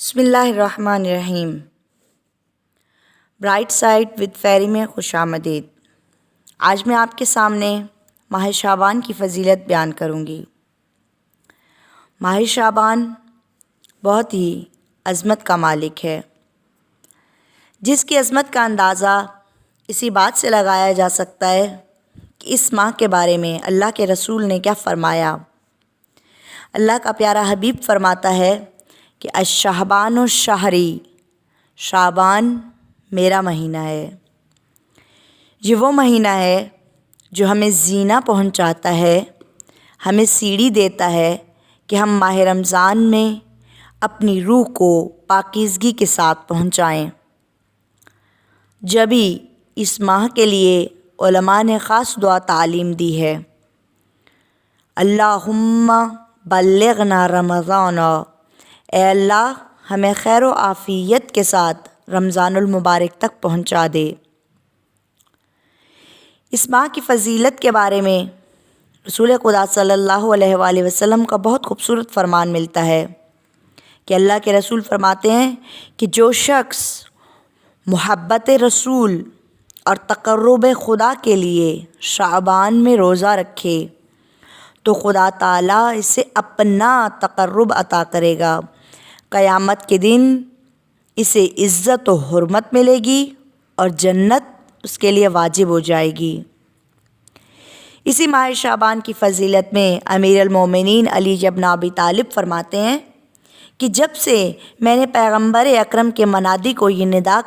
بسم اللہ الرحمن الرحیم۔ برائٹ سائڈ ود فیری میں خوش آمدید۔ آج میں آپ کے سامنے ماہ شعبان کی فضیلت بیان کروں گی۔ ماہ شعبان بہت ہی عظمت کا مالک ہے، جس کی عظمت کا اندازہ اسی بات سے لگایا جا سکتا ہے کہ اس ماہ کے بارے میں اللہ کے رسول نے کیا فرمایا۔ اللہ کا پیارا حبیب فرماتا ہے کہ الشعبان شہری، شعبان میرا مہینہ ہے۔ یہ وہ مہینہ ہے جو ہمیں زینہ پہنچاتا ہے، ہمیں سیڑھی دیتا ہے کہ ہم ماہ رمضان میں اپنی روح کو پاکیزگی کے ساتھ پہنچائیں۔ جبھی اس ماہ کے لیے علماء نے خاص دعا تعلیم دی ہے، اللہم بلغنا رمضان، اے اللہ ہمیں خیر و عافیت کے ساتھ رمضان المبارک تک پہنچا دے۔ اس ماہ کی فضیلت کے بارے میں رسول خدا صلی اللہ علیہ وآلہ وسلم کا بہت خوبصورت فرمان ملتا ہے کہ اللہ کے رسول فرماتے ہیں کہ جو شخص محبت رسول اور تقرب خدا کے لیے شعبان میں روزہ رکھے تو خدا تعالیٰ اسے اپنا تقرب عطا کرے گا۔ قیامت کے دن اسے عزت و حرمت ملے گی اور جنت اس کے لیے واجب ہو جائے گی۔ اسی ماہ شعبان کی فضیلت میں امیر المومنین علی بن ابی طالب فرماتے ہیں کہ جب سے میں نے پیغمبر اکرم کے منادی کو یہ ندا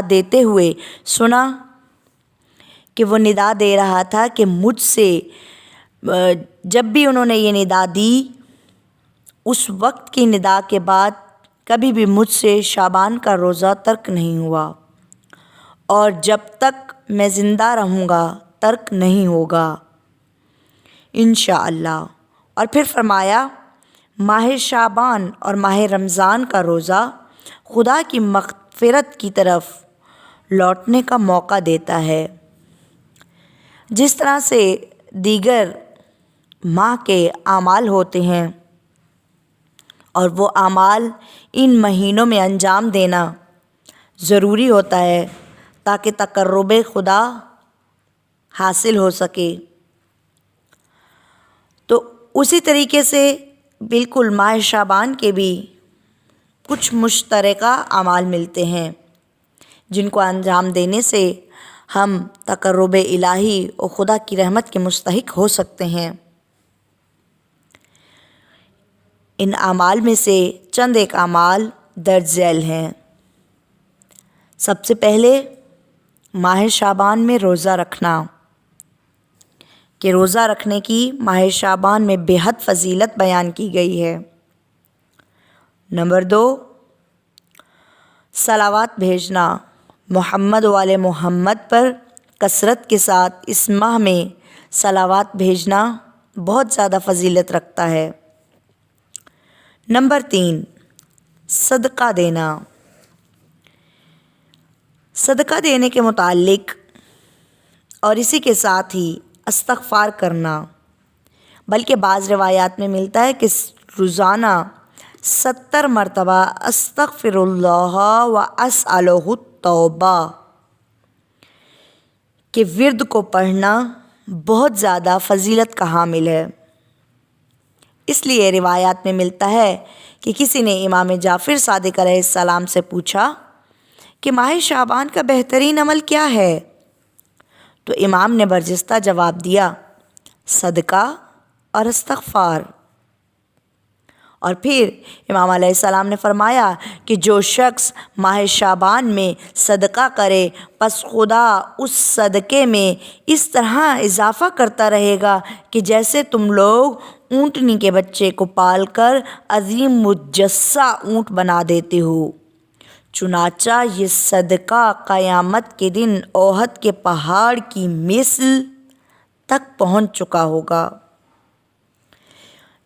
دیتے ہوئے سنا کہ وہ ندا دے رہا تھا کہ مجھ سے جب بھی انہوں نے یہ ندا دی، اس وقت کی ندا کے بعد کبھی بھی مجھ سے شعبان کا روزہ ترک نہیں ہوا اور جب تک میں زندہ رہوں گا ترک نہیں ہوگا انشاءاللہ۔ اور پھر فرمایا، ماہ شعبان اور ماہ رمضان کا روزہ خدا کی مغفرت کی طرف لوٹنے کا موقع دیتا ہے، جس طرح سے دیگر ماہ کے اعمال ہوتے ہیں، اور وہ اعمال ان مہینوں میں انجام دینا ضروری ہوتا ہے تاکہ تقرب خدا حاصل ہو سکے۔ تو اسی طریقے سے بالکل ماہ شعبان کے بھی کچھ مشترکہ اعمال ملتے ہیں جن کو انجام دینے سے ہم تقرب الہی اور خدا کی رحمت کے مستحق ہو سکتے ہیں۔ ان اعمال میں سے چند ایک اعمال درج ذیل ہیں۔ سب سے پہلے ماہ شعبان میں روزہ رکھنا، کہ روزہ رکھنے کی ماہ شعبان میں بے حد فضیلت بیان کی گئی ہے۔ نمبر 2، صلوات بھیجنا، محمد و آل محمد پر کثرت کے ساتھ اس ماہ میں صلوات بھیجنا بہت زیادہ فضیلت رکھتا ہے۔ نمبر 3، صدقہ دینا۔ صدقہ دینے کے متعلق اور اسی کے ساتھ ہی استغفار کرنا، بلکہ بعض روایات میں ملتا ہے کہ روزانہ 70 مرتبہ استغفر اللہ و اسألہ التوبہ کے ورد کو پڑھنا بہت زیادہ فضیلت کا حامل ہے۔ اس لیے روایات میں ملتا ہے کہ کسی نے امام جعفر صادق علیہ السلام سے پوچھا کہ ماہ شعبان کا بہترین عمل کیا ہے؟ تو امام نے برجستہ جواب دیا، صدقہ اور استغفار۔ اور پھر امام علیہ السلام نے فرمایا کہ جو شخص ماہ شعبان میں صدقہ کرے پس خدا اس صدقے میں اس طرح اضافہ کرتا رہے گا کہ جیسے تم لوگ اونٹنی کے بچے کو پال کر عظیم مجسہ اونٹ بنا دیتے ہو، چنانچہ یہ صدقہ قیامت کے دن احد کے پہاڑ کی مثل تک پہنچ چکا ہوگا۔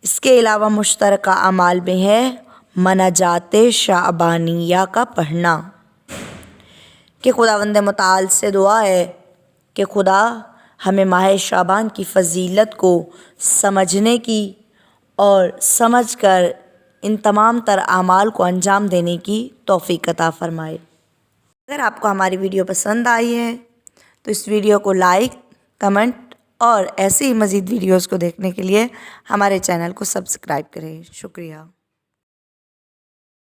اس کے علاوہ مشترکہ اعمال میں ہے مناجات شعبانیہ کا پڑھنا، کہ خداوند متعال سے دعا ہے کہ خدا ہمیں ماہ شعبان کی فضیلت کو سمجھنے کی اور سمجھ کر ان تمام تر اعمال کو انجام دینے کی توفیق عطا فرمائے۔ اگر آپ کو ہماری ویڈیو پسند آئی ہے تو اس ویڈیو کو لائک، کمنٹ اور ایسے ہی مزید ویڈیوز کو دیکھنے کے لیے ہمارے چینل کو سبسکرائب کریں۔ شکریہ۔